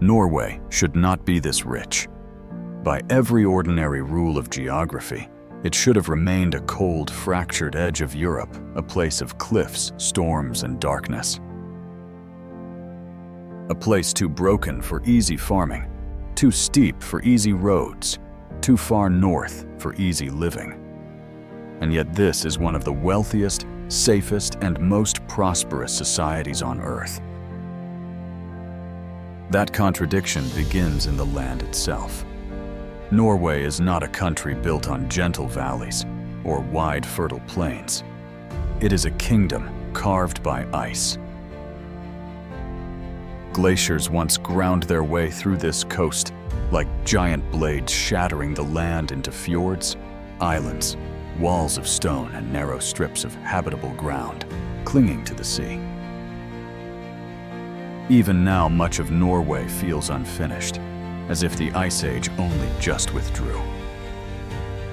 Norway should not be this rich. By every ordinary rule of geography, it should have remained a cold, fractured edge of Europe, a place of cliffs, storms, and darkness. A place too broken for easy farming, too steep for easy roads, too far north for easy living. And yet this is one of the wealthiest, safest, and most prosperous societies on Earth. That contradiction begins in the land itself. Norway is not a country built on gentle valleys or wide, fertile plains. It is a kingdom carved by ice. Glaciers once ground their way through this coast, like giant blades shattering the land into fjords, islands, walls of stone, and narrow strips of habitable ground, clinging to the sea. Even now, much of Norway feels unfinished, as if the Ice Age only just withdrew.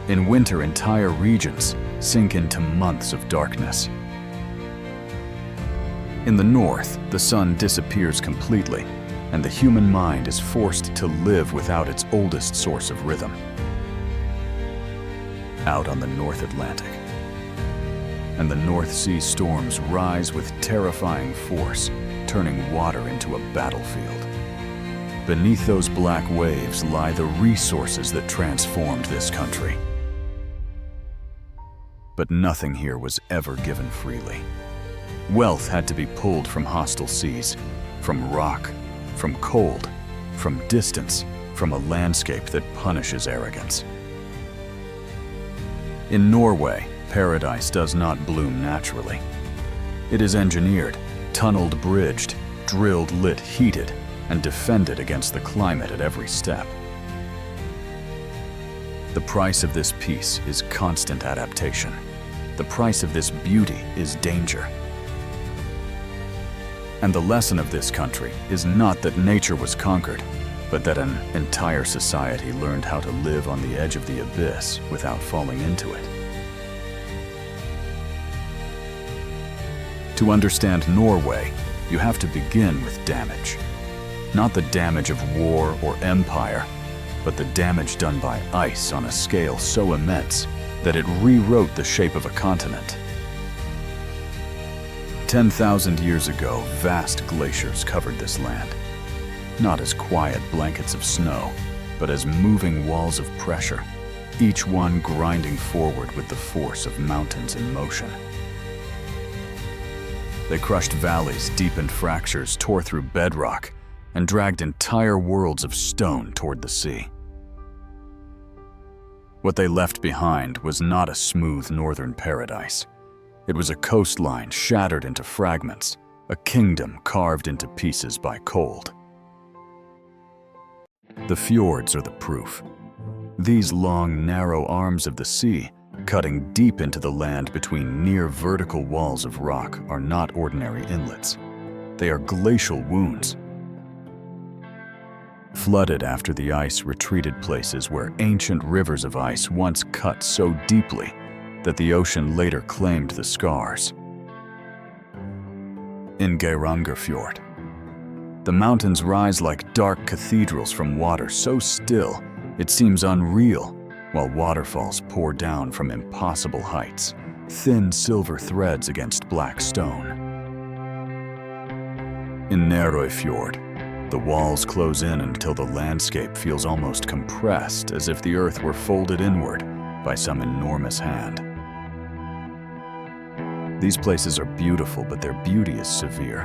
In winter, entire regions sink into months of darkness. In the north, the sun disappears completely, and the human mind is forced to live without its oldest source of rhythm. Out on the North Atlantic, and the North Sea storms rise with terrifying force, turning water into a battlefield. Beneath those black waves lie the resources that transformed this country. But nothing here was ever given freely. Wealth had to be pulled from hostile seas, from rock, from cold, from distance, from a landscape that punishes arrogance. In Norway, paradise does not bloom naturally. It is engineered, tunneled, bridged, drilled, lit, heated, and defended against the climate at every step. The price of this peace is constant adaptation. The price of this beauty is danger. And the lesson of this country is not that nature was conquered, but that an entire society learned how to live on the edge of the abyss without falling into it. To understand Norway, you have to begin with damage. Not the damage of war or empire, but the damage done by ice on a scale so immense that it rewrote the shape of a continent. 10,000 years ago, vast glaciers covered this land, not as quiet blankets of snow, but as moving walls of pressure, each one grinding forward with the force of mountains in motion. They crushed valleys, deepened fractures, tore through bedrock, and dragged entire worlds of stone toward the sea. What they left behind was not a smooth northern paradise. It was a coastline shattered into fragments, a kingdom carved into pieces by cold. The fjords are the proof. These long, narrow arms of the sea, cutting deep into the land between near vertical walls of rock, are not ordinary inlets. They are glacial wounds. Flooded after the ice retreated places where ancient rivers of ice once cut so deeply that the ocean later claimed the scars. In Geirangerfjord, the mountains rise like dark cathedrals from water so still it seems unreal, while waterfalls pour down from impossible heights, thin silver threads against black stone. In Norway, the walls close in until the landscape feels almost compressed, as if the earth were folded inward by some enormous hand. These places are beautiful, but their beauty is severe.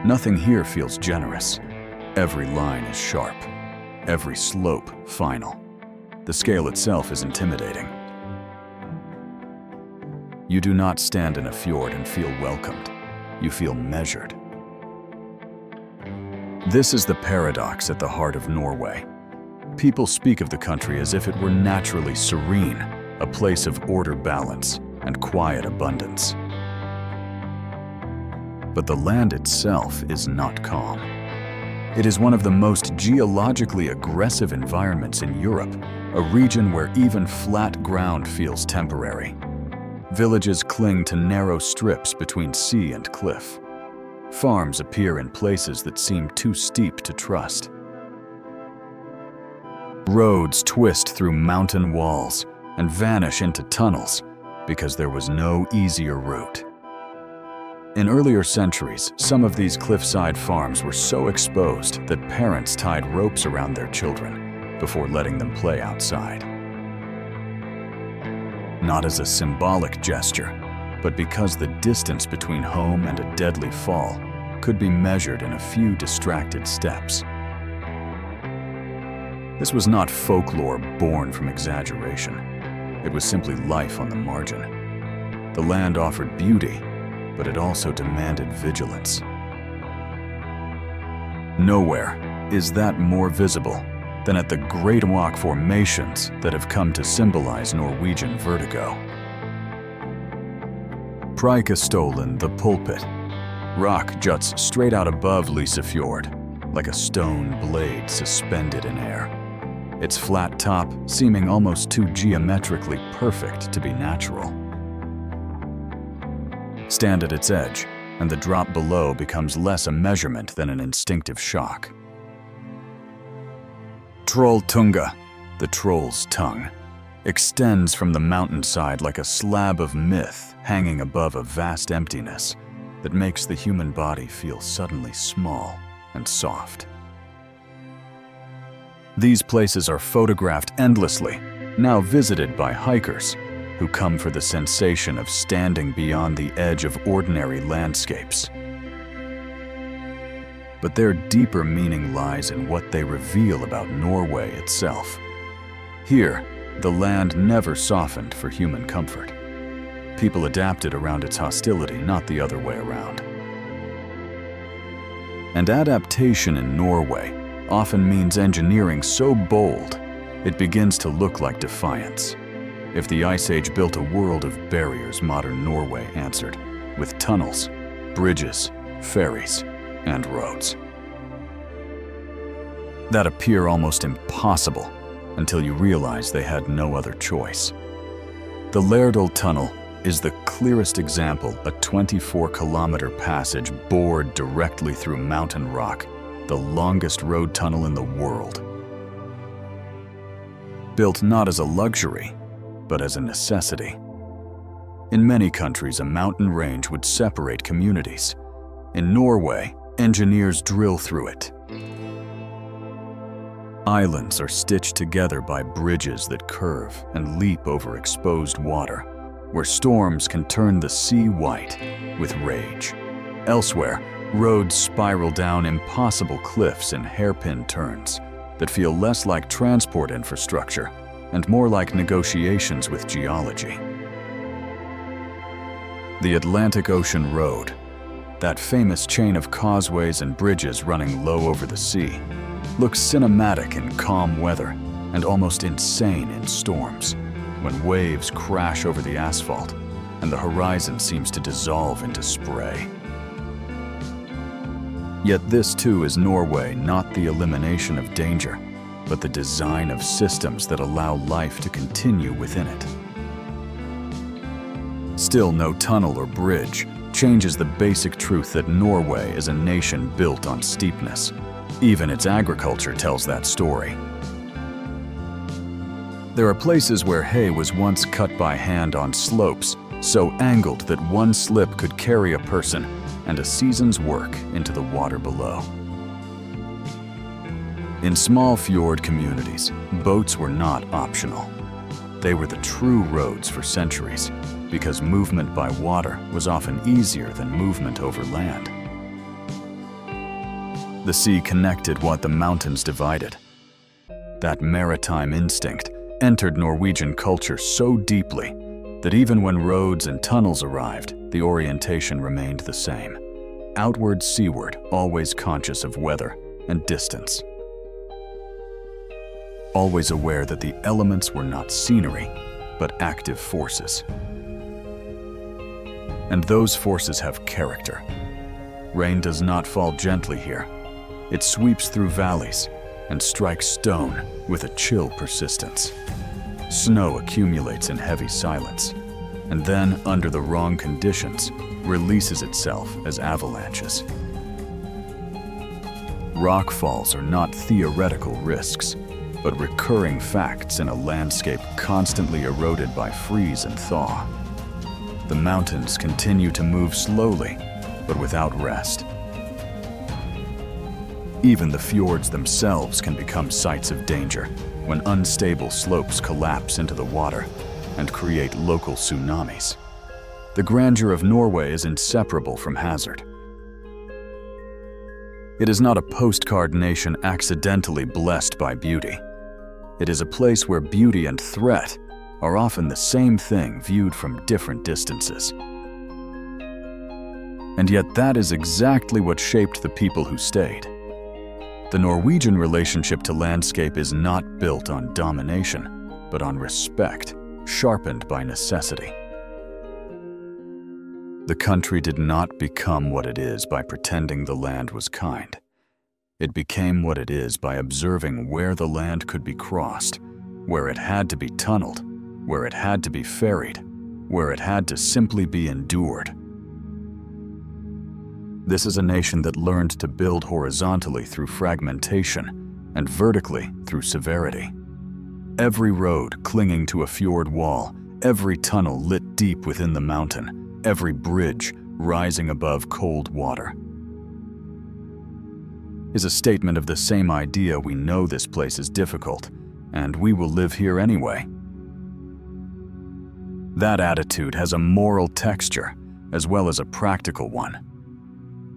Nothing here feels generous. Every line is sharp, every slope final. The scale itself is intimidating. You do not stand in a fjord and feel welcomed. You feel measured. This is the paradox at the heart of Norway. People speak of the country as if it were naturally serene, a place of order, balance, and quiet abundance. But the land itself is not calm. It is one of the most geologically aggressive environments in Europe, a region where even flat ground feels temporary. Villages cling to narrow strips between sea and cliff. Farms appear in places that seem too steep to trust, Roads twist through mountain walls and vanish into tunnels because there was no easier route. In earlier centuries, some of these cliffside farms were so exposed that parents tied ropes around their children before letting them play outside. Not as a symbolic gesture, but because the distance between home and a deadly fall could be measured in a few distracted steps. This was not folklore born from exaggeration. It was simply life on the margin. The land offered beauty, but it also demanded vigilance. Nowhere is that more visible than at the great rock formations that have come to symbolize Norwegian vertigo. Preikestolen, the pulpit. Rock juts straight out above Lise Fjord, like a stone blade suspended in air. Its flat top seeming almost too geometrically perfect to be natural. Stand at its edge, and the drop below becomes less a measurement than an instinctive shock. Trolltunga, the troll's tongue, extends from the mountainside like a slab of myth hanging above a vast emptiness that makes the human body feel suddenly small and soft. These places are photographed endlessly, now visited by hikers who come for the sensation of standing beyond the edge of ordinary landscapes. But their deeper meaning lies in what they reveal about Norway itself. Here, the land never softened for human comfort. People adapted around its hostility, not the other way around. And adaptation in Norway often means engineering so bold, it begins to look like defiance. If the Ice Age built a world of barriers, modern Norway answered, with tunnels, bridges, ferries, and roads that appear almost impossible until you realize they had no other choice. The Lærdal Tunnel is the clearest example, a 24-kilometer passage bored directly through mountain rock, the longest road tunnel in the world. Built not as a luxury, but as a necessity. In many countries, a mountain range would separate communities. In Norway, engineers drill through it. Islands are stitched together by bridges that curve and leap over exposed water, where storms can turn the sea white with rage. Elsewhere, roads spiral down impossible cliffs in hairpin turns that feel less like transport infrastructure and more like negotiations with geology. The Atlantic Ocean Road, that famous chain of causeways and bridges running low over the sea, looks cinematic in calm weather and almost insane in storms, when waves crash over the asphalt and the horizon seems to dissolve into spray. Yet this too is Norway, not the elimination of danger, but the design of systems that allow life to continue within it. Still, no tunnel or bridge changes the basic truth that Norway is a nation built on steepness. Even its agriculture tells that story. There are places where hay was once cut by hand on slopes, so angled that one slip could carry a person and a season's work into the water below. In small fjord communities, boats were not optional. They were the true roads for centuries, because movement by water was often easier than movement over land. The sea connected what the mountains divided. That maritime instinct entered Norwegian culture so deeply that even when roads and tunnels arrived, the orientation remained the same. Outward seaward, always conscious of weather and distance. Always aware that the elements were not scenery, but active forces. And those forces have character. Rain does not fall gently here. It sweeps through valleys and strikes stone with a chill persistence. Snow accumulates in heavy silence, and then, under the wrong conditions, releases itself as avalanches. Rockfalls are not theoretical risks. but recurring facts in a landscape constantly eroded by freeze and thaw. The mountains continue to move slowly, but without rest. Even the fjords themselves can become sites of danger when unstable slopes collapse into the water and create local tsunamis. The grandeur of Norway is inseparable from hazard. It is not a postcard nation accidentally blessed by beauty. It is a place where beauty and threat are often the same thing viewed from different distances. And yet that is exactly what shaped the people who stayed. The Norwegian relationship to landscape is not built on domination, but on respect, sharpened by necessity. The country did not become what it is by pretending the land was kind. It became what it is by observing where the land could be crossed, where it had to be tunneled, where it had to be ferried, where it had to simply be endured. This is a nation that learned to build horizontally through fragmentation and vertically through severity. Every road clinging to a fjord wall, every tunnel lit deep within the mountain, every bridge rising above cold water, is a statement of the same idea: we know this place is difficult, and we will live here anyway. That attitude has a moral texture as well as a practical one.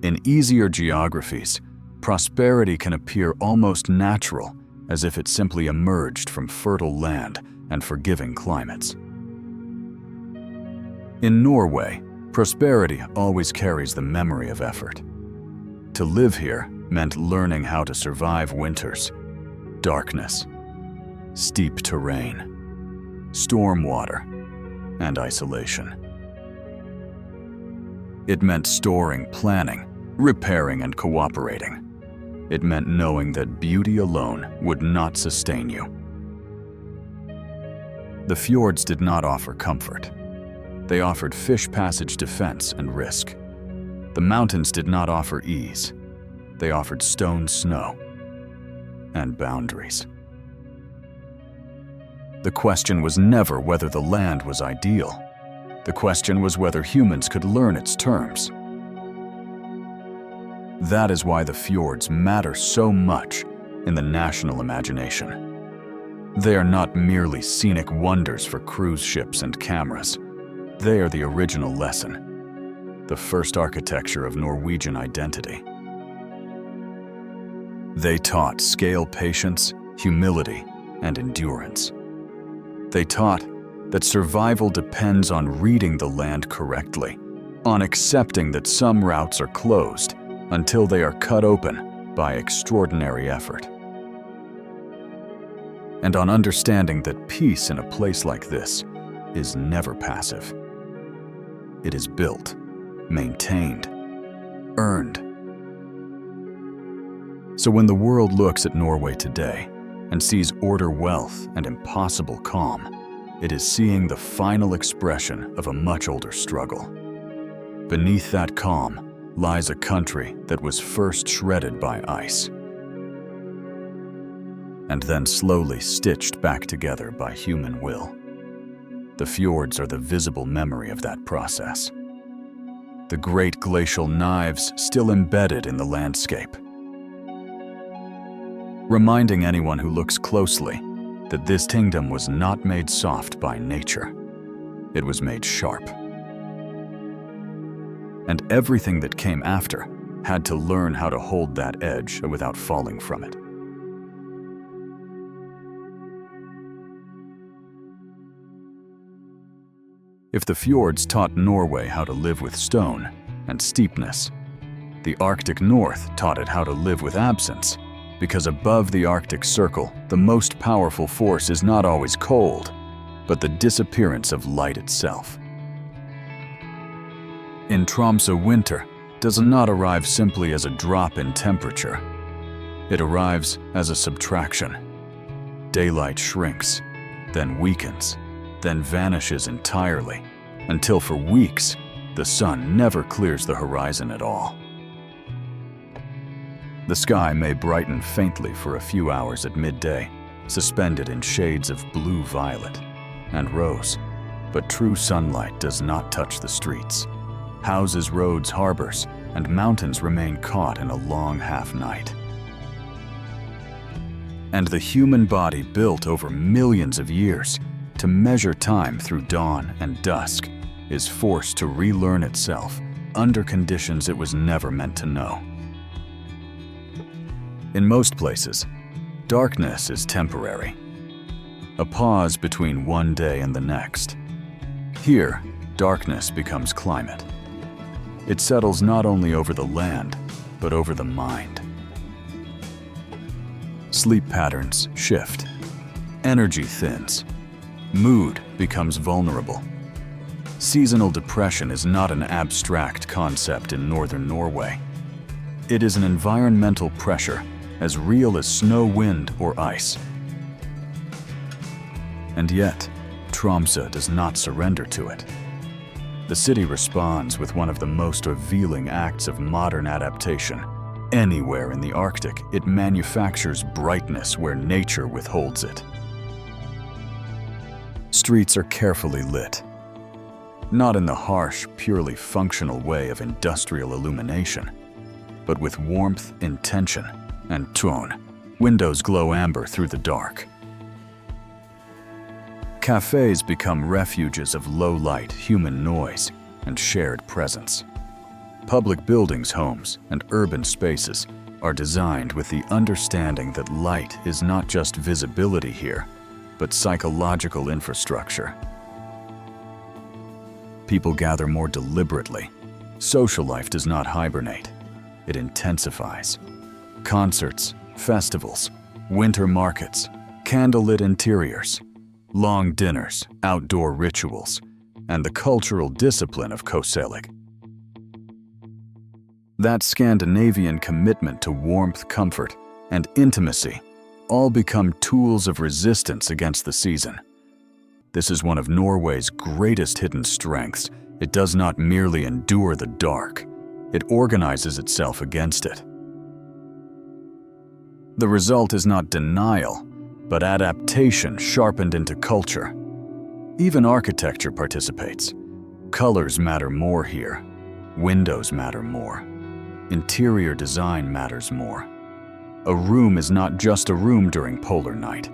In easier geographies, prosperity can appear almost natural, as if it simply emerged from fertile land and forgiving climates. In Norway, prosperity always carries the memory of effort. To live here meant learning how to survive winters, darkness, steep terrain, storm water, and isolation. It meant storing, planning, repairing, and cooperating. It meant knowing that beauty alone would not sustain you. The fjords did not offer comfort. They offered fish passage, defense, and risk. The mountains did not offer ease. They offered stone snow and boundaries. The question was never whether the land was ideal. The question was whether humans could learn its terms. That is why the fjords matter so much in the national imagination. They are not merely scenic wonders for cruise ships and cameras. They are the original lesson, the first architecture of Norwegian identity. They taught scale patience, humility, and endurance. They taught that survival depends on reading the land correctly, on accepting that some routes are closed until they are cut open by extraordinary effort, and on understanding that peace in a place like this is never passive. It is built, maintained, earned. So when the world looks at Norway today and sees order, wealth, and impossible calm, it is seeing the final expression of a much older struggle. Beneath that calm lies a country that was first shredded by ice, and then slowly stitched back together by human will. The fjords are the visible memory of that process. The great glacial knives still embedded in the landscape, reminding anyone who looks closely that this kingdom was not made soft by nature. It was made sharp. And everything that came after had to learn how to hold that edge without falling from it. If the fjords taught Norway how to live with stone and steepness, the Arctic North taught it how to live with absence, because above the Arctic Circle, the most powerful force is not always cold, but the disappearance of light itself. In Tromsø, winter does not arrive simply as a drop in temperature. It arrives as a subtraction. Daylight shrinks, then weakens, then vanishes entirely, until for weeks, the sun never clears the horizon at all. The sky may brighten faintly for a few hours at midday, suspended in shades of blue-violet and rose. But true sunlight does not touch the streets. Houses, roads, harbors, and mountains remain caught in a long half-night. And the human body, built over millions of years to measure time through dawn and dusk, is forced to relearn itself under conditions it was never meant to know. In most places, darkness is temporary, a pause between one day and the next. Here, darkness becomes climate. It settles not only over the land, but over the mind. Sleep patterns shift, energy thins, mood becomes vulnerable. Seasonal depression is not an abstract concept in northern Norway. It is an environmental pressure as real as snow, wind, or ice. And yet, Tromsø does not surrender to it. The city responds with one of the most revealing acts of modern adaptation. Anywhere in the Arctic, it manufactures brightness where nature withholds it. Streets are carefully lit, not in the harsh, purely functional way of industrial illumination, but with warmth, intention, and tone. Windows glow amber through the dark. Cafes become refuges of low-light human noise and shared presence. Public buildings, homes, and urban spaces are designed with the understanding that light is not just visibility here, but psychological infrastructure. People gather more deliberately. Social life does not hibernate. It intensifies. Concerts, festivals, winter markets, candlelit interiors, long dinners, outdoor rituals, and the cultural discipline of Koselig. That Scandinavian commitment to warmth, comfort, and intimacy all become tools of resistance against the season. This is one of Norway's greatest hidden strengths. It does not merely endure the dark, it organizes itself against it. The result is not denial, but adaptation sharpened into culture. Even architecture participates. Colors matter more here. Windows matter more. Interior design matters more. A room is not just a room during polar night.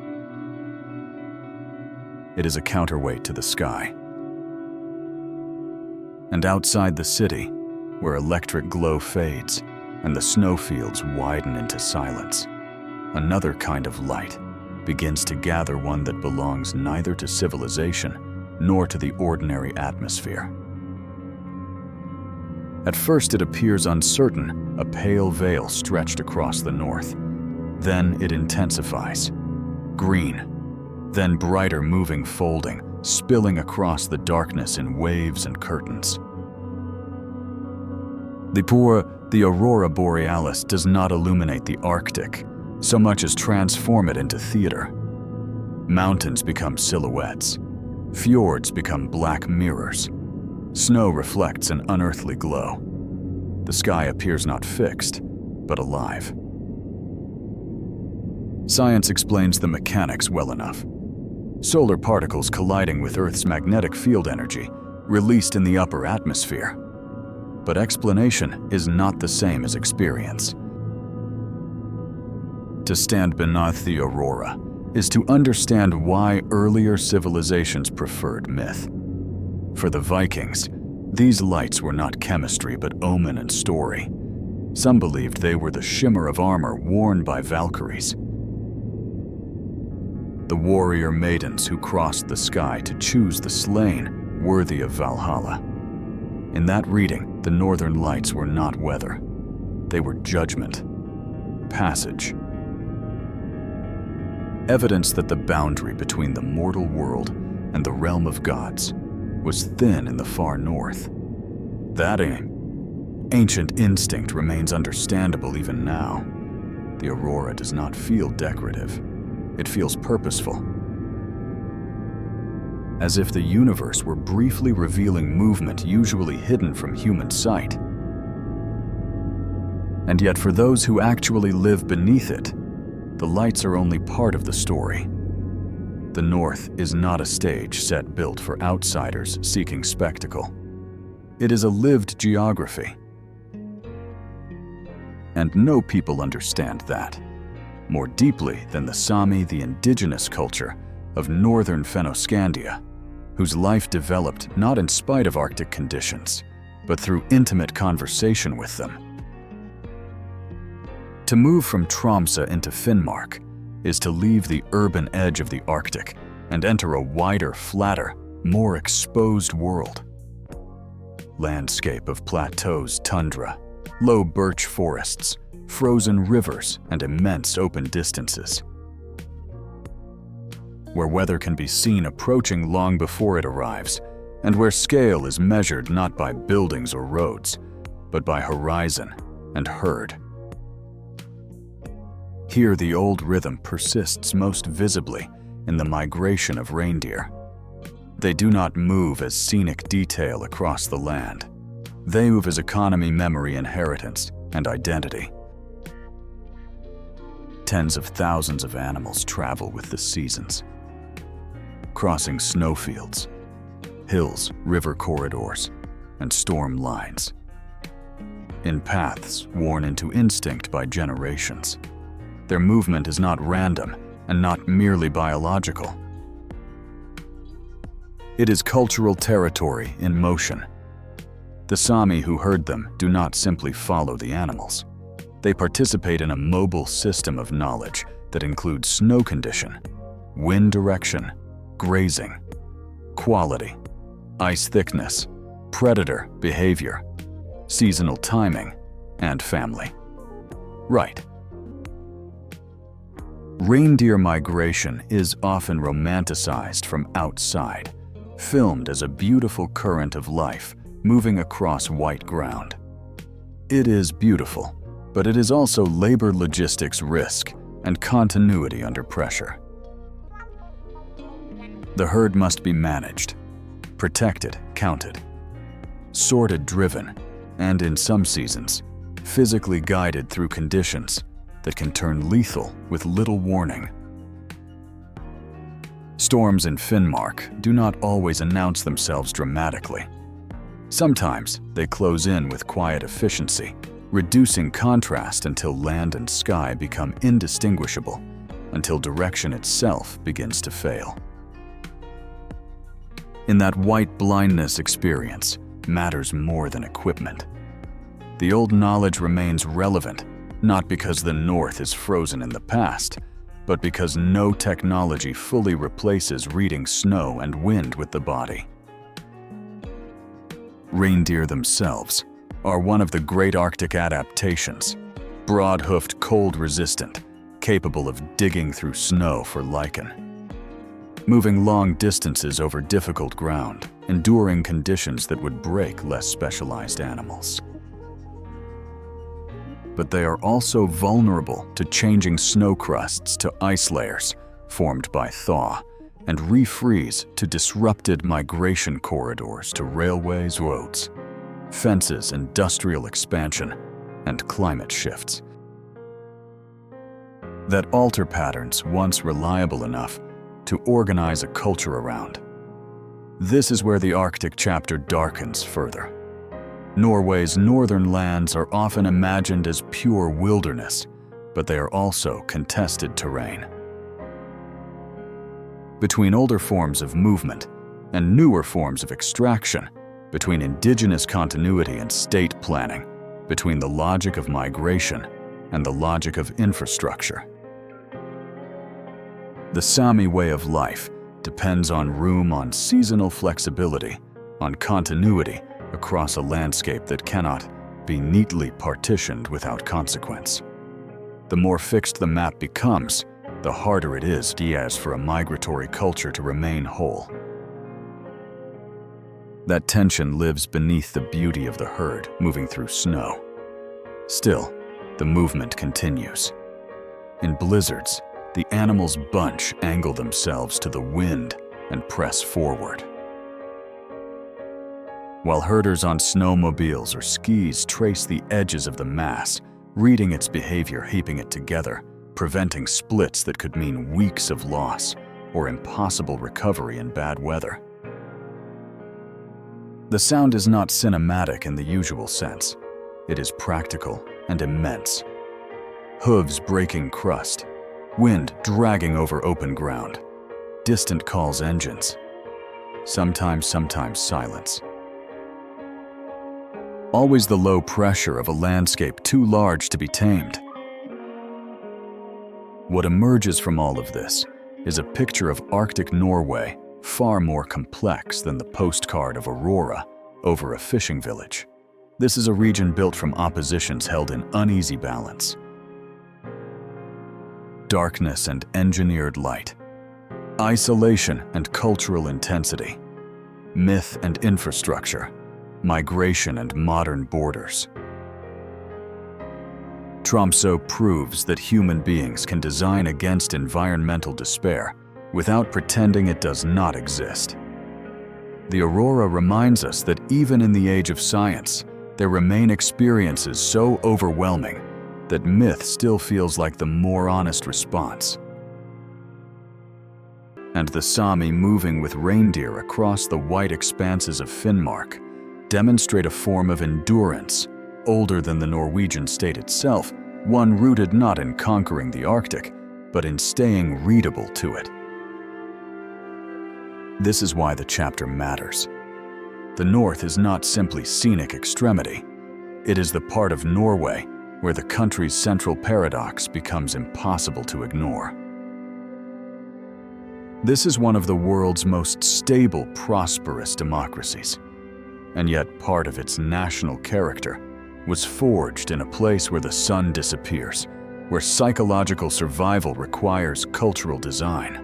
It is a counterweight to the sky. And outside the city, where electric glow fades and the snowfields widen into silence, another kind of light begins to gather, one that belongs neither to civilization nor to the ordinary atmosphere. At first it appears uncertain, a pale veil stretched across the north. Then it intensifies. Green, then brighter moving folding, spilling across the darkness in waves and curtains. The aurora borealis does not illuminate the Arctic so much as transform it into theater. Mountains become silhouettes. Fjords become black mirrors. Snow reflects an unearthly glow. The sky appears not fixed, but alive. Science explains the mechanics well enough. Solar particles colliding with Earth's magnetic field energy released in the upper atmosphere. But explanation is not the same as experience. To stand beneath the aurora is to understand why earlier civilizations preferred myth. For the Vikings, these lights were not chemistry but omen and story. Some believed they were the shimmer of armor worn by Valkyries, the warrior maidens who crossed the sky to choose the slain worthy of Valhalla. In that reading, the northern lights were not weather. They were judgment, passage. Evidence that the boundary between the mortal world and the realm of gods was thin in the far north. That ancient instinct remains understandable even now. The aurora does not feel decorative. It feels purposeful. As if the universe were briefly revealing movement usually hidden from human sight. And yet for those who actually live beneath it, the lights are only part of the story. The North is not a stage set built for outsiders seeking spectacle. It is a lived geography. And no people understand that more deeply than the Sami, the indigenous culture of northern Fennoscandia, whose life developed not in spite of Arctic conditions, but through intimate conversation with them. To move from Tromsø into Finnmark is to leave the urban edge of the Arctic and enter a wider, flatter, more exposed world. Landscape of plateaus, tundra, low birch forests, frozen rivers, and immense open distances, where weather can be seen approaching long before it arrives, and where scale is measured not by buildings or roads, but by horizon and herd. Here the old rhythm persists most visibly in the migration of reindeer. They do not move as scenic detail across the land. They move as economy, memory, inheritance, and identity. Tens of thousands of animals travel with the seasons, crossing snowfields, hills, river corridors, and storm lines, in paths worn into instinct by generations. Their movement is not random and not merely biological. It is cultural territory in motion. The Sami who herd them do not simply follow the animals. They participate in a mobile system of knowledge that includes snow condition, wind direction, grazing, quality, ice thickness, predator behavior, seasonal timing, and family. Right. Reindeer migration is often romanticized from outside, filmed as a beautiful current of life moving across white ground. It is beautiful, but it is also labor logistics risk and continuity under pressure. The herd must be managed, protected, counted, sorted, driven, and in some seasons, physically guided through conditions that can turn lethal with little warning. Storms in Finnmark do not always announce themselves dramatically. Sometimes they close in with quiet efficiency, reducing contrast until land and sky become indistinguishable, until direction itself begins to fail. In that white blindness experience matters more than equipment. The old knowledge remains relevant, not because the North is frozen in the past, but because no technology fully replaces reading snow and wind with the body. Reindeer themselves are one of the great Arctic adaptations, broad-hoofed, cold-resistant, capable of digging through snow for lichen, moving long distances over difficult ground, enduring conditions that would break less specialized animals. But they are also vulnerable to changing snow crusts, to ice layers formed by thaw, and refreeze to disrupted migration corridors, to railways, roads, fences, industrial expansion, and climate shifts that alter patterns once reliable enough to organize a culture around. This is where the Arctic chapter darkens further. Norway's northern lands are often imagined as pure wilderness, but they are also contested terrain. Between older forms of movement and newer forms of extraction, between indigenous continuity and state planning, between the logic of migration and the logic of infrastructure. The Sami way of life depends on room, on seasonal flexibility, on continuity across a landscape that cannot be neatly partitioned without consequence. The more fixed the map becomes, the harder it is for a migratory culture to remain whole. That tension lives beneath the beauty of the herd moving through snow. Still, the movement continues. In blizzards, the animals bunch, angle themselves to the wind, and press forward. While herders on snowmobiles or skis trace the edges of the mass, reading its behavior, heaping it together, preventing splits that could mean weeks of loss or impossible recovery in bad weather. The sound is not cinematic in the usual sense. It is practical and immense. Hooves breaking crust, wind dragging over open ground, distant calls engines, sometimes silence. Always the low pressure of a landscape too large to be tamed. What emerges from all of this is a picture of Arctic Norway far more complex than the postcard of Aurora over a fishing village. This is a region built from oppositions held in uneasy balance. Darkness and engineered light, isolation and cultural intensity, myth and infrastructure, migration and modern borders. Tromsø proves that human beings can design against environmental despair without pretending it does not exist. The Aurora reminds us that even in the age of science, there remain experiences so overwhelming that myth still feels like the more honest response. And the Sami moving with reindeer across the white expanses of Finnmark demonstrate a form of endurance older than the Norwegian state itself, one rooted not in conquering the Arctic, but in staying readable to it. This is why the chapter matters. The North is not simply scenic extremity. It is the part of Norway where the country's central paradox becomes impossible to ignore. This is one of the world's most stable, prosperous democracies, and yet part of its national character was forged in a place where the sun disappears, where psychological survival requires cultural design,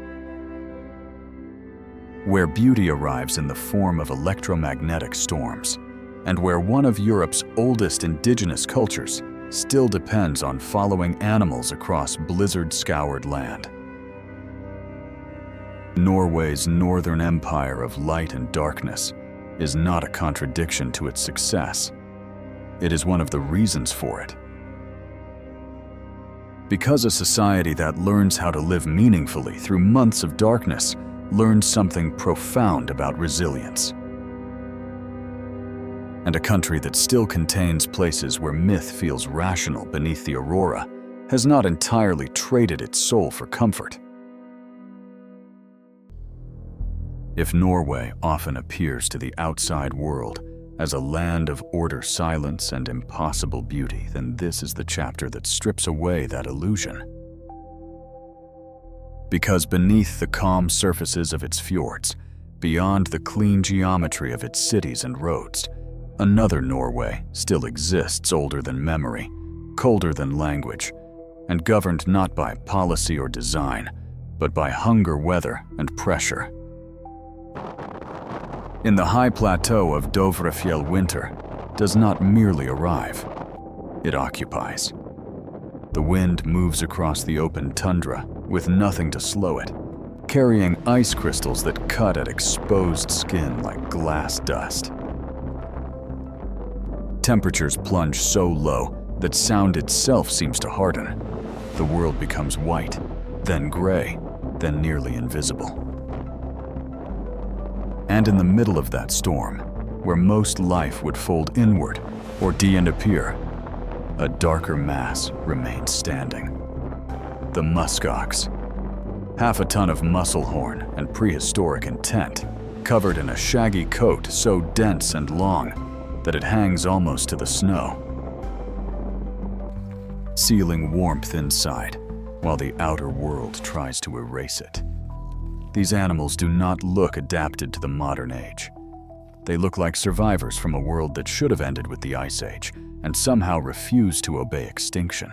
where beauty arrives in the form of electromagnetic storms, and where one of Europe's oldest indigenous cultures still depends on following animals across blizzard-scoured land. Norway's northern empire of light and darkness is not a contradiction to its success. It is one of the reasons for it. Because a society that learns how to live meaningfully through months of darkness learns something profound about resilience. And a country that still contains places where myth feels rational beneath the aurora has not entirely traded its soul for comfort. If Norway often appears to the outside world as a land of order, silence, and impossible beauty, then this is the chapter that strips away that illusion. Because beneath the calm surfaces of its fjords, beyond the clean geometry of its cities and roads, another Norway still exists, older than memory, colder than language, and governed not by policy or design, but by hunger, weather, and pressure. In the high plateau of Dovrefjell, winter does not merely arrive, it occupies. The wind moves across the open tundra with nothing to slow it, carrying ice crystals that cut at exposed skin like glass dust. Temperatures plunge so low that sound itself seems to harden. The world becomes white, then gray, then nearly invisible. And in the middle of that storm, where most life would fold inward or appear, a darker mass remains standing. The muskox, half a ton of muscle horn and prehistoric intent, covered in a shaggy coat so dense and long that it hangs almost to the snow, sealing warmth inside while the outer world tries to erase it. These animals do not look adapted to the modern age. They look like survivors from a world that should have ended with the Ice Age and somehow refused to obey extinction.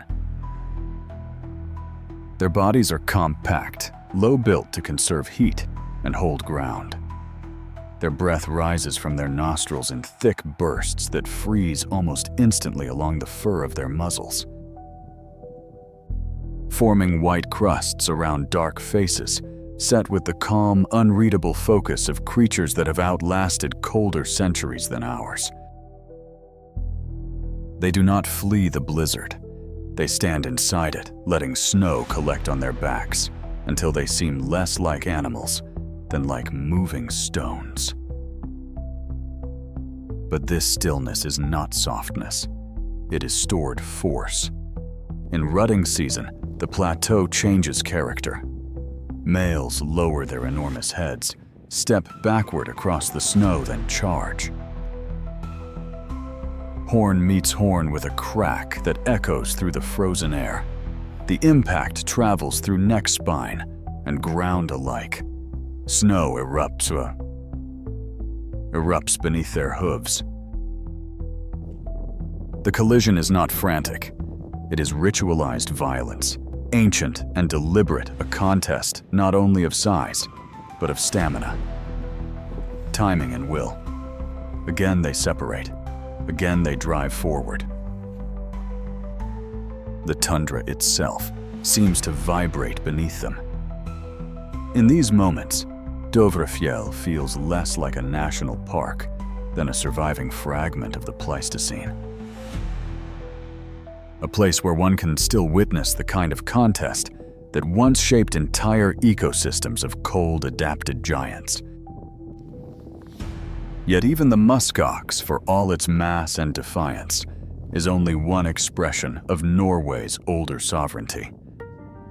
Their bodies are compact, low-built to conserve heat and hold ground. Their breath rises from their nostrils in thick bursts that freeze almost instantly along the fur of their muzzles, forming white crusts around dark faces, set with the calm, unreadable focus of creatures that have outlasted colder centuries than ours. They do not flee the blizzard. They stand inside it, letting snow collect on their backs until they seem less like animals than like moving stones. But this stillness is not softness. It is stored force. In rutting season, the plateau changes character. Males lower their enormous heads, step backward across the snow, then charge. Horn meets horn with a crack that echoes through the frozen air. The impact travels through neck spine and ground alike. Snow erupts beneath their hooves. The collision is not frantic. It is ritualized violence, ancient and deliberate, a contest not only of size, but of stamina, timing and will. Again they separate. Again they drive forward. The tundra itself seems to vibrate beneath them. In these moments, Dovrefjell feels less like a national park than a surviving fragment of the Pleistocene. A place where one can still witness the kind of contest that once shaped entire ecosystems of cold-adapted giants. Yet even the muskox, for all its mass and defiance, is only one expression of Norway's older sovereignty.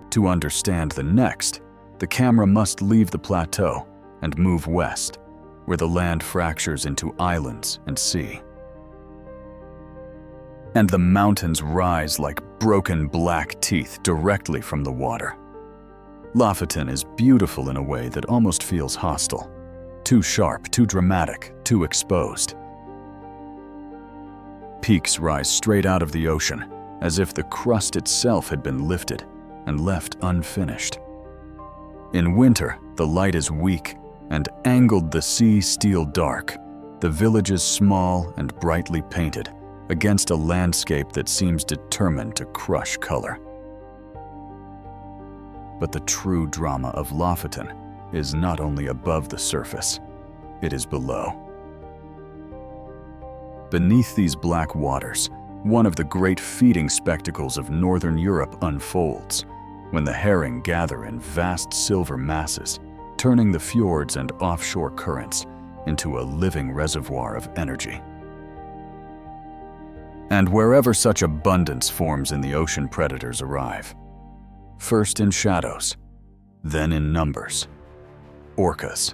To understand the next, the camera must leave the plateau and move west, where the land fractures into islands and sea. And the mountains rise like broken black teeth directly from the water. Lofoten is beautiful in a way that almost feels hostile. Too sharp, too dramatic, too exposed. Peaks rise straight out of the ocean, as if the crust itself had been lifted and left unfinished. In winter, the light is weak, and angled the sea steel dark, the villages small and brightly painted, against a landscape that seems determined to crush color. But the true drama of Lofoten is not only above the surface, it is below. Beneath these black waters, one of the great feeding spectacles of Northern Europe unfolds, when the herring gather in vast silver masses, turning the fjords and offshore currents into a living reservoir of energy. And wherever such abundance forms in the ocean, predators arrive. First in shadows, then in numbers. Orcas.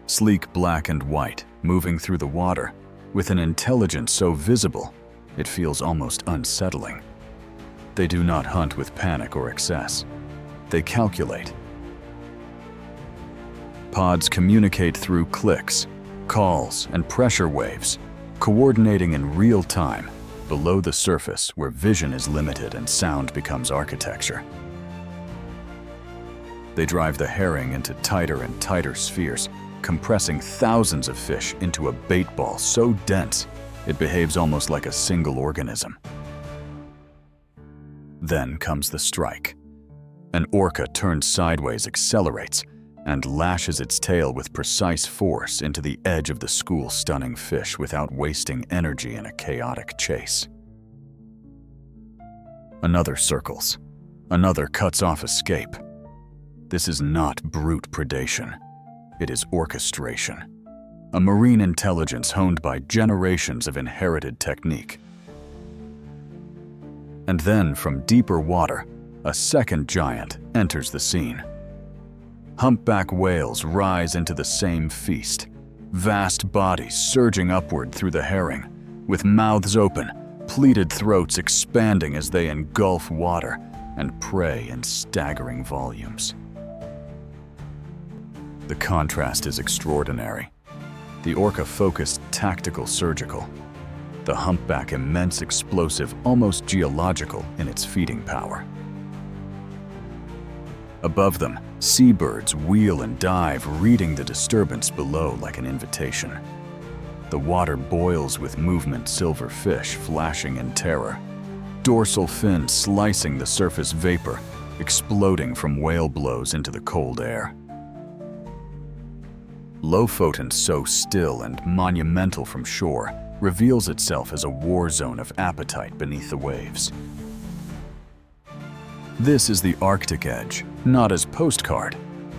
Sleek black and white, moving through the water, with an intelligence so visible, it feels almost unsettling. They do not hunt with panic or excess. They calculate. Pods communicate through clicks, calls, and pressure waves, coordinating in real time, below the surface where vision is limited and sound becomes architecture. They drive the herring into tighter and tighter spheres, compressing thousands of fish into a bait ball so dense it behaves almost like a single organism. Then comes the strike. An orca turned sideways accelerates and lashes its tail with precise force into the edge of the school, stunning fish without wasting energy in a chaotic chase. Another circles. Another cuts off escape. This is not brute predation. It is orchestration. A marine intelligence honed by generations of inherited technique. And then, from deeper water, a second giant enters the scene. Humpback whales rise into the same feast, vast bodies surging upward through the herring, with mouths open, pleated throats expanding as they engulf water and prey in staggering volumes. The contrast is extraordinary. The orca focused, tactical, surgical. The humpback immense, explosive, almost geological in its feeding power. Above them, seabirds wheel and dive, reading the disturbance below like an invitation. The water boils with movement, silver fish flashing in terror. Dorsal fins slicing the surface vapor, exploding from whale blows into the cold air. Lofoten, so still and monumental from shore, reveals itself as a war zone of appetite beneath the waves. This is the Arctic edge, not as postcard,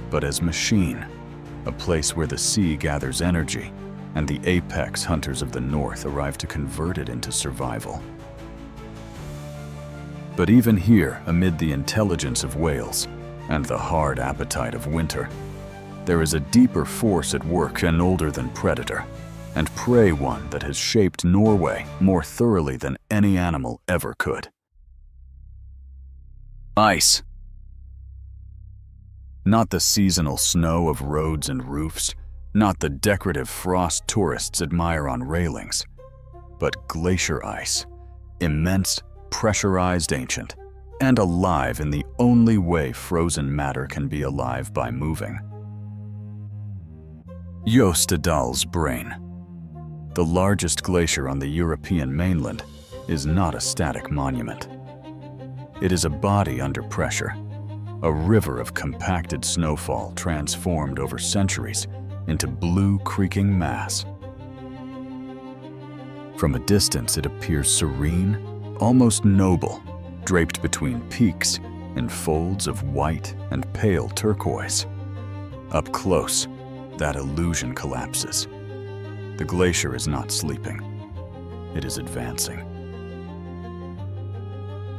but as machine, a place where the sea gathers energy and the apex hunters of the north arrive to convert it into survival. But even here, amid the intelligence of whales and the hard appetite of winter, there is a deeper force at work, an older than predator, and prey one that has shaped Norway more thoroughly than any animal ever could. Ice. Not the seasonal snow of roads and roofs, not the decorative frost tourists admire on railings, but glacier ice, immense, pressurized, ancient, and alive in the only way frozen matter can be alive, by moving. Jostedalsbreen, the largest glacier on the European mainland, is not a static monument. It is a body under pressure, a river of compacted snowfall transformed over centuries into blue creaking mass. From a distance, it appears serene, almost noble, draped between peaks in folds of white and pale turquoise. Up close, that illusion collapses. The glacier is not sleeping. It is advancing.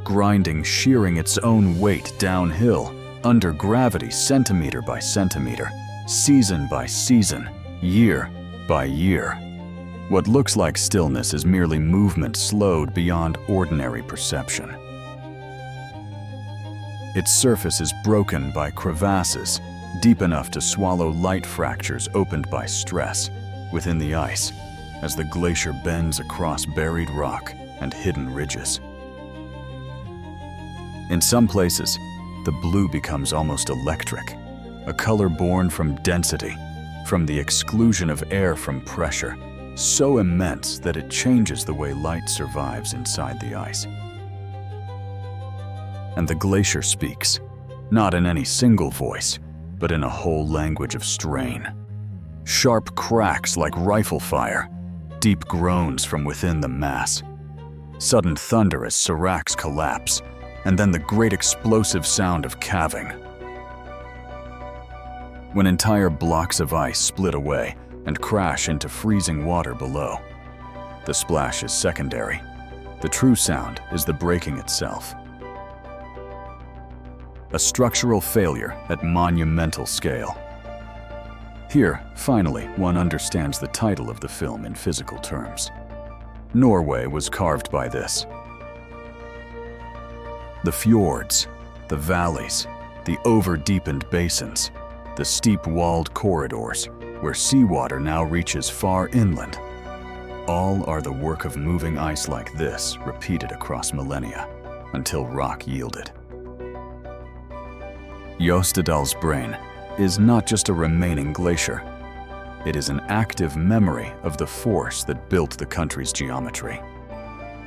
Grinding, shearing its own weight downhill, under gravity, centimeter by centimeter, season by season, year by year. What looks like stillness is merely movement slowed beyond ordinary perception. Its surface is broken by crevasses, deep enough to swallow light fractures opened by stress within the ice as the glacier bends across buried rock and hidden ridges. In some places, the blue becomes almost electric, a color born from density, from the exclusion of air from pressure, so immense that it changes the way light survives inside the ice. And the glacier speaks, not in any single voice, but in a whole language of strain. Sharp cracks like rifle fire, deep groans from within the mass, sudden thunder as seracs collapse, and then the great explosive sound of calving. When entire blocks of ice split away and crash into freezing water below, the splash is secondary. The true sound is the breaking itself. A structural failure at monumental scale. Here, finally, one understands the title of the film in physical terms. Norway was carved by this. The fjords, the valleys, the over-deepened basins, the steep-walled corridors, where seawater now reaches far inland, all are the work of moving ice like this, repeated across millennia, until rock yielded. Jostedalsbreen is not just a remaining glacier. It is an active memory of the force that built the country's geometry.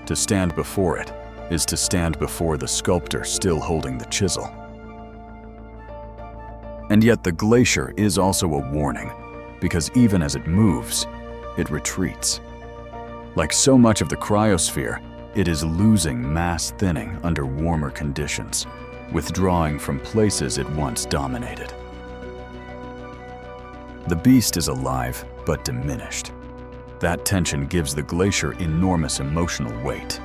To stand before it is to stand before the sculptor still holding the chisel. And yet the glacier is also a warning, because even as it moves, it retreats. Like so much of the cryosphere, it is losing mass thinning under warmer conditions, withdrawing from places it once dominated. The beast is alive, but diminished. That tension gives the glacier enormous emotional weight.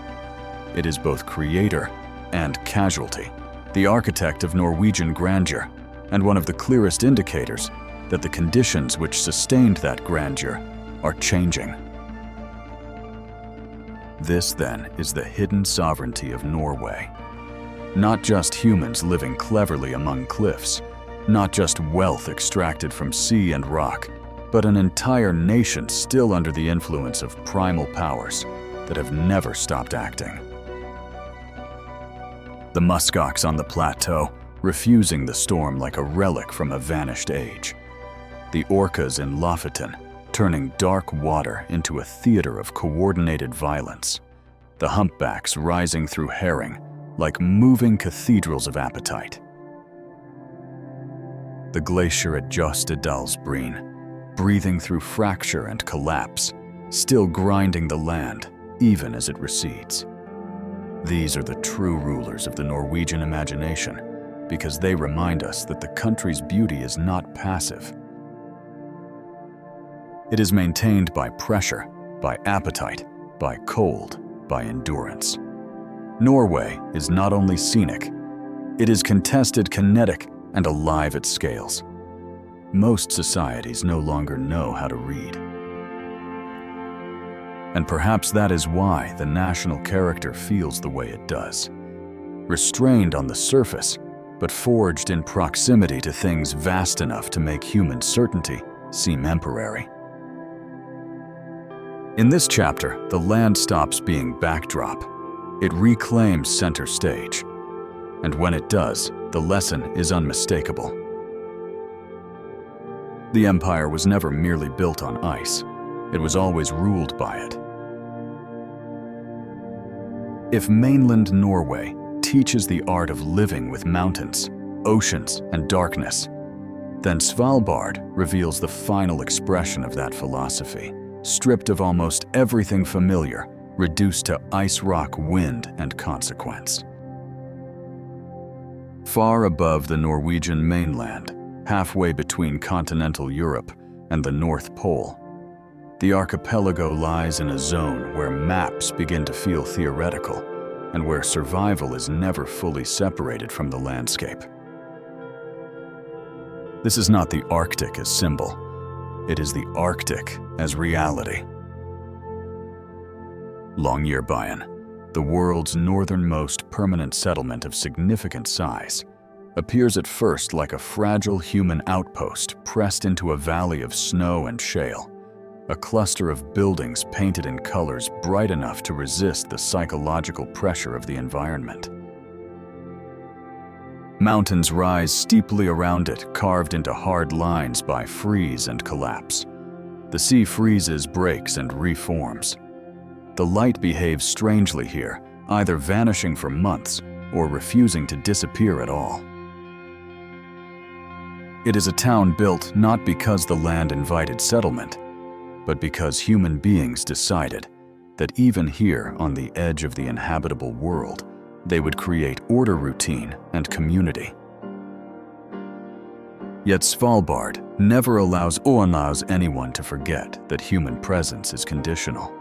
It is both creator and casualty, the architect of Norwegian grandeur, and one of the clearest indicators that the conditions which sustained that grandeur are changing. This, then, is the hidden sovereignty of Norway. Not just humans living cleverly among cliffs, not just wealth extracted from sea and rock, but an entire nation still under the influence of primal powers that have never stopped acting. The muskox on the plateau, refusing the storm like a relic from a vanished age. The orcas in Lofoten, turning dark water into a theater of coordinated violence. The humpbacks rising through herring like moving cathedrals of appetite. The glacier at Jostedalsbreen, breathing through fracture and collapse, still grinding the land even as it recedes. These are the true rulers of the Norwegian imagination, because they remind us that the country's beauty is not passive. It is maintained by pressure, by appetite, by cold, by endurance. Norway is not only scenic, it is contested, kinetic, and alive at scales. Most societies no longer know how to read. And perhaps that is why the national character feels the way it does. Restrained on the surface, but forged in proximity to things vast enough to make human certainty seem temporary. In this chapter, the land stops being backdrop. It reclaims center stage. And when it does, the lesson is unmistakable. The empire was never merely built on ice. It was always ruled by it. If mainland Norway teaches the art of living with mountains, oceans, and darkness, then Svalbard reveals the final expression of that philosophy, stripped of almost everything familiar, reduced to ice rock, wind, and consequence. Far above the Norwegian mainland, halfway between continental Europe and the North Pole, the archipelago lies in a zone where maps begin to feel theoretical and where survival is never fully separated from the landscape. This is not the Arctic as symbol. It is the Arctic as reality. Longyearbyen, the world's northernmost permanent settlement of significant size, appears at first like a fragile human outpost pressed into a valley of snow and shale, a cluster of buildings painted in colors bright enough to resist the psychological pressure of the environment. Mountains rise steeply around it, carved into hard lines by freeze and collapse. The sea freezes, breaks, and reforms. The light behaves strangely here, either vanishing for months or refusing to disappear at all. It is a town built not because the land invited settlement, but because human beings decided that even here on the edge of the inhabitable world, they would create order, routine, and community. Yet Svalbard never allows anyone to forget that human presence is conditional.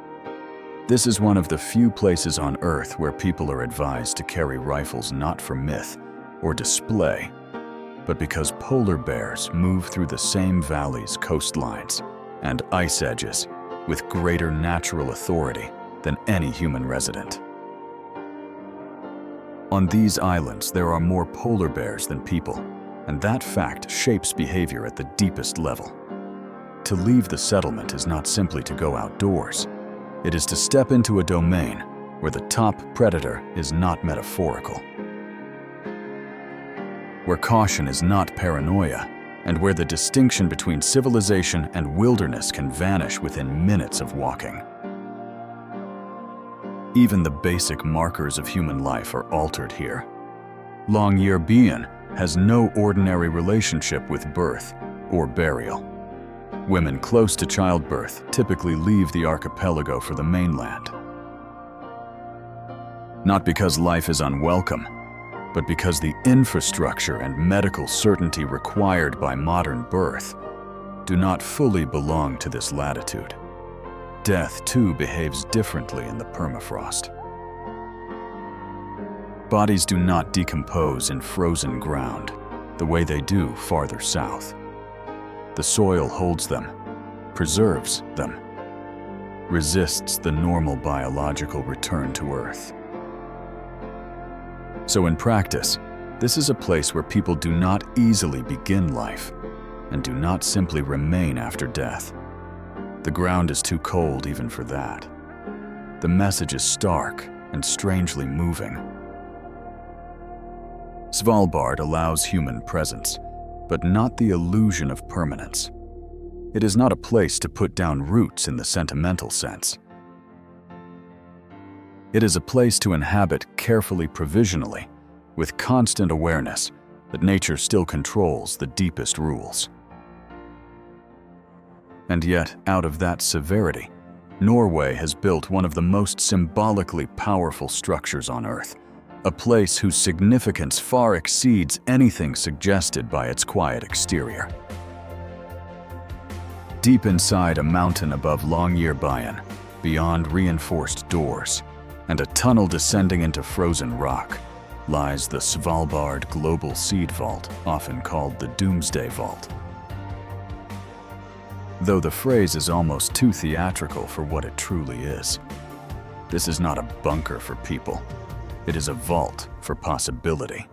This is one of the few places on Earth where people are advised to carry rifles not for myth or display, but because polar bears move through the same valleys, coastlines, and ice edges with greater natural authority than any human resident. On these islands, there are more polar bears than people, and that fact shapes behavior at the deepest level. To leave the settlement is not simply to go outdoors. It is to step into a domain where the top predator is not metaphorical, where caution is not paranoia, and where the distinction between civilization and wilderness can vanish within minutes of walking. Even the basic markers of human life are altered here. Longyearbyen has no ordinary relationship with birth or burial. Women close to childbirth typically leave the archipelago for the mainland. Not because life is unwelcome, but because the infrastructure and medical certainty required by modern birth do not fully belong to this latitude. Death, too, behaves differently in the permafrost. Bodies do not decompose in frozen ground the way they do farther south. The soil holds them, preserves them, resists the normal biological return to Earth. So in practice, this is a place where people do not easily begin life and do not simply remain after death. The ground is too cold even for that. The message is stark and strangely moving. Svalbard allows human presence, but not the illusion of permanence. It is not a place to put down roots in the sentimental sense. It is a place to inhabit carefully, provisionally, with constant awareness that nature still controls the deepest rules. And yet, out of that severity, Norway has built one of the most symbolically powerful structures on Earth, a place whose significance far exceeds anything suggested by its quiet exterior. Deep inside a mountain above Longyearbyen, beyond reinforced doors, and a tunnel descending into frozen rock, lies the Svalbard Global Seed Vault, often called the Doomsday Vault. Though the phrase is almost too theatrical for what it truly is, this is not a bunker for people. It is a vault for possibility.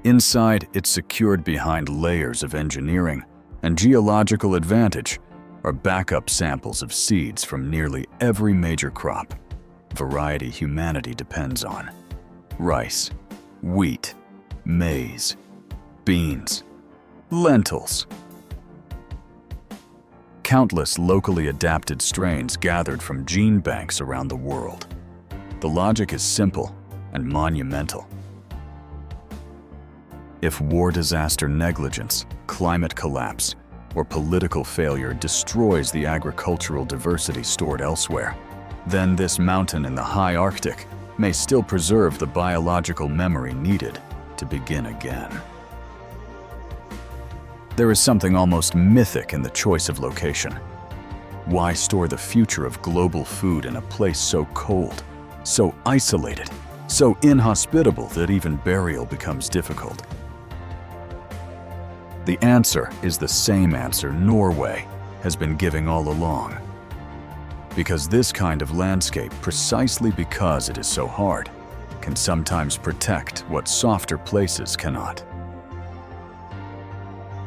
Inside, it's secured behind layers of engineering and geological advantage are backup samples of seeds from nearly every major crop, variety humanity depends on: rice, wheat, maize, beans, lentils. Countless locally adapted strains gathered from gene banks around the world. The logic is simple and monumental. If war disaster negligence, climate collapse, or political failure destroys the agricultural diversity stored elsewhere, then this mountain in the high Arctic may still preserve the biological memory needed to begin again. There is something almost mythic in the choice of location. Why store the future of global food in a place so cold, so isolated, so inhospitable that even burial becomes difficult? The answer is the same answer Norway has been giving all along. Because this kind of landscape, precisely because it is so hard, can sometimes protect what softer places cannot.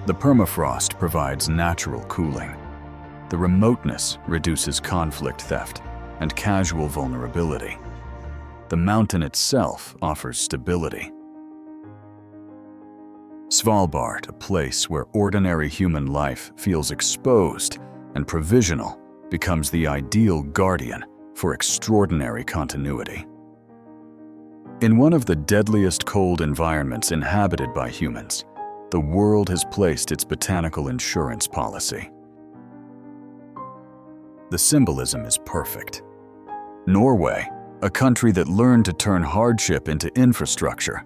The permafrost provides natural cooling. The remoteness reduces conflict theft and casual vulnerability. The mountain itself offers stability. Svalbard, a place where ordinary human life feels exposed and provisional, becomes the ideal guardian for extraordinary continuity. In one of the deadliest cold environments inhabited by humans, the world has placed its botanical insurance policy. The symbolism is perfect. Norway, a country that learned to turn hardship into infrastructure,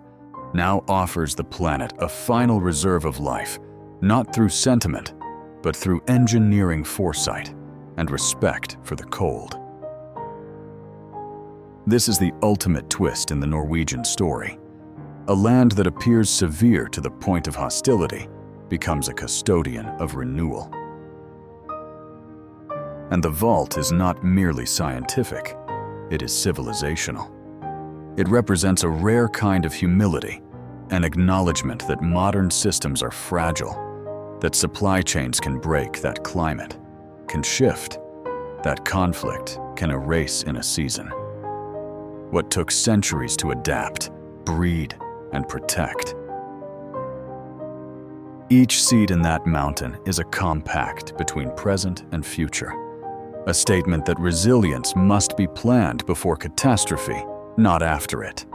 now offers the planet a final reserve of life, not through sentiment, but through engineering foresight and respect for the cold. This is the ultimate twist in the Norwegian story. A land that appears severe to the point of hostility becomes a custodian of renewal. And the vault is not merely scientific, it is civilizational. It represents a rare kind of humility, an acknowledgement that modern systems are fragile, that supply chains can break, that climate can shift, that conflict can erase in a season. What took centuries to adapt, breed, and protect. Each seed in that mountain is a compact between present and future, a statement that resilience must be planned before catastrophe, not after it.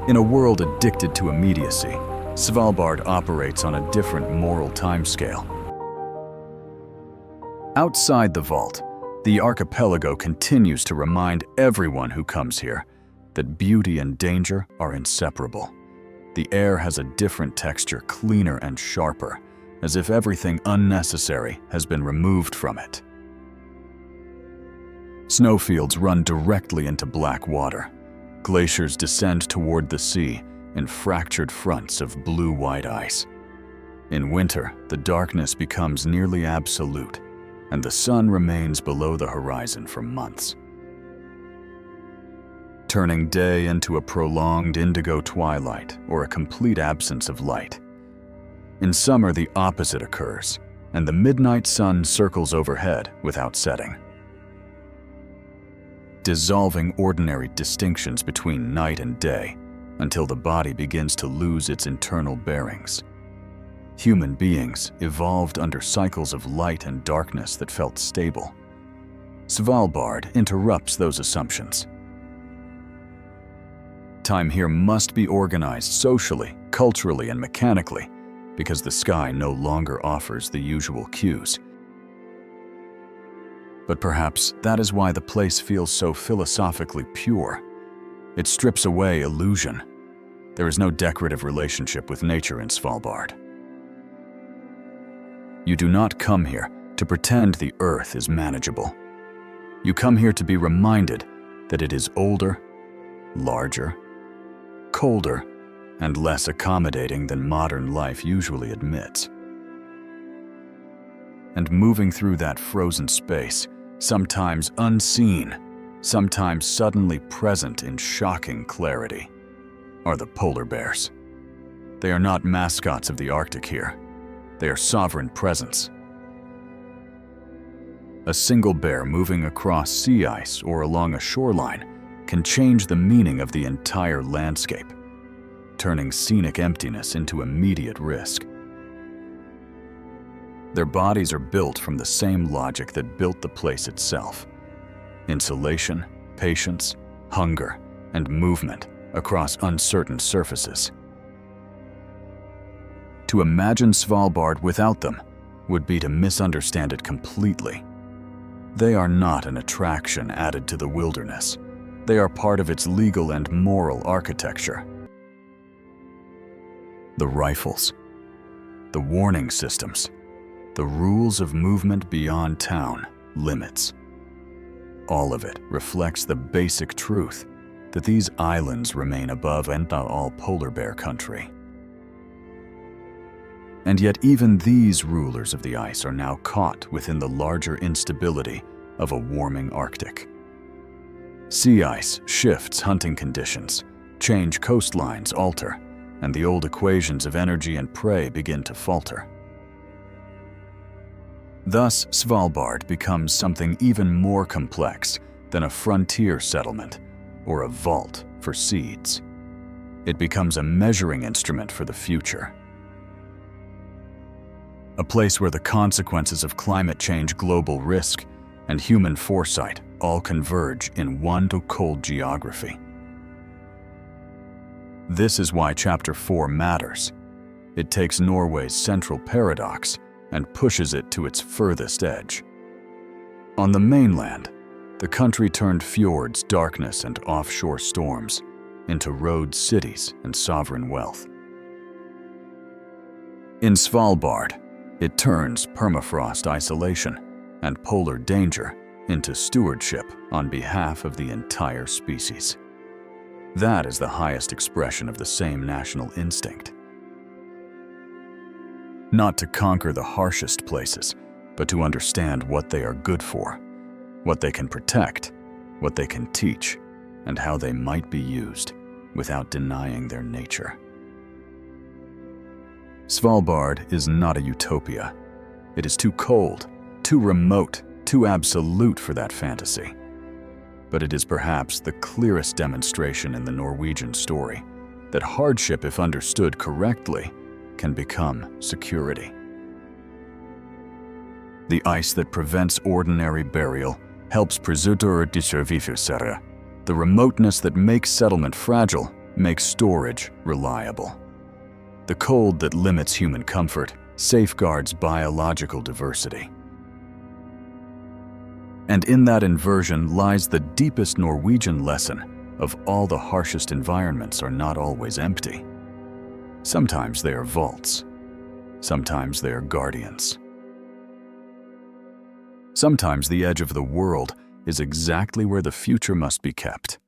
In a world addicted to immediacy, Svalbard operates on a different moral timescale. Outside the vault, the archipelago continues to remind everyone who comes here that beauty and danger are inseparable. The air has a different texture, cleaner and sharper, as if everything unnecessary has been removed from it. Snowfields run directly into black water. Glaciers descend toward the sea in fractured fronts of blue-white ice. In winter, the darkness becomes nearly absolute, and the sun remains below the horizon for months, turning day into a prolonged indigo twilight or a complete absence of light. In summer, the opposite occurs, and the midnight sun circles overhead without setting, dissolving ordinary distinctions between night and day until the body begins to lose its internal bearings. Human beings evolved under cycles of light and darkness that felt stable. Svalbard interrupts those assumptions. Time here must be organized socially, culturally, and mechanically because the sky no longer offers the usual cues. But perhaps that is why the place feels so philosophically pure. It strips away illusion. There is no decorative relationship with nature in Svalbard. You do not come here to pretend the earth is manageable. You come here to be reminded that it is older, larger, colder, and less accommodating than modern life usually admits. And moving through that frozen space, sometimes unseen, sometimes suddenly present in shocking clarity, are the polar bears. They are not mascots of the Arctic here. They are sovereign presence. A single bear moving across sea ice or along a shoreline can change the meaning of the entire landscape, turning scenic emptiness into immediate risk. Their bodies are built from the same logic that built the place itself: insulation, patience, hunger, and movement across uncertain surfaces. To imagine Svalbard without them would be to misunderstand it completely. They are not an attraction added to the wilderness. They are part of its legal and moral architecture. The rifles, the warning systems, the rules of movement beyond town limits. All of it reflects the basic truth that these islands remain above and all polar bear country. And yet even these rulers of the ice are now caught within the larger instability of a warming Arctic. Sea ice shifts hunting conditions, change coastlines alter, and the old equations of energy and prey begin to falter. Thus, Svalbard becomes something even more complex than a frontier settlement or a vault for seeds. It becomes a measuring instrument for the future. A place where the consequences of climate change, global risk, and human foresight all converge in one cold geography. This is why Chapter 4 matters. It takes Norway's central paradox and pushes it to its furthest edge. On the mainland, the country turned fjords, darkness, and offshore storms into road cities and sovereign wealth. In Svalbard, it turns permafrost isolation and polar danger into stewardship on behalf of the entire species. That is the highest expression of the same national instinct. Not to conquer the harshest places, but to understand what they are good for, what they can protect, what they can teach, and how they might be used without denying their nature. Svalbard is not a utopia. It is too cold, too remote, too absolute for that fantasy. But it is perhaps the clearest demonstration in the Norwegian story that hardship, if understood correctly, can become security. The ice that prevents ordinary burial helps preserve the remoteness that makes settlement fragile makes storage reliable. The cold that limits human comfort safeguards biological diversity. And in that inversion lies the deepest Norwegian lesson of all the harshest environments are not always empty. Sometimes they are vaults. Sometimes they are guardians. Sometimes the edge of the world is exactly where the future must be kept.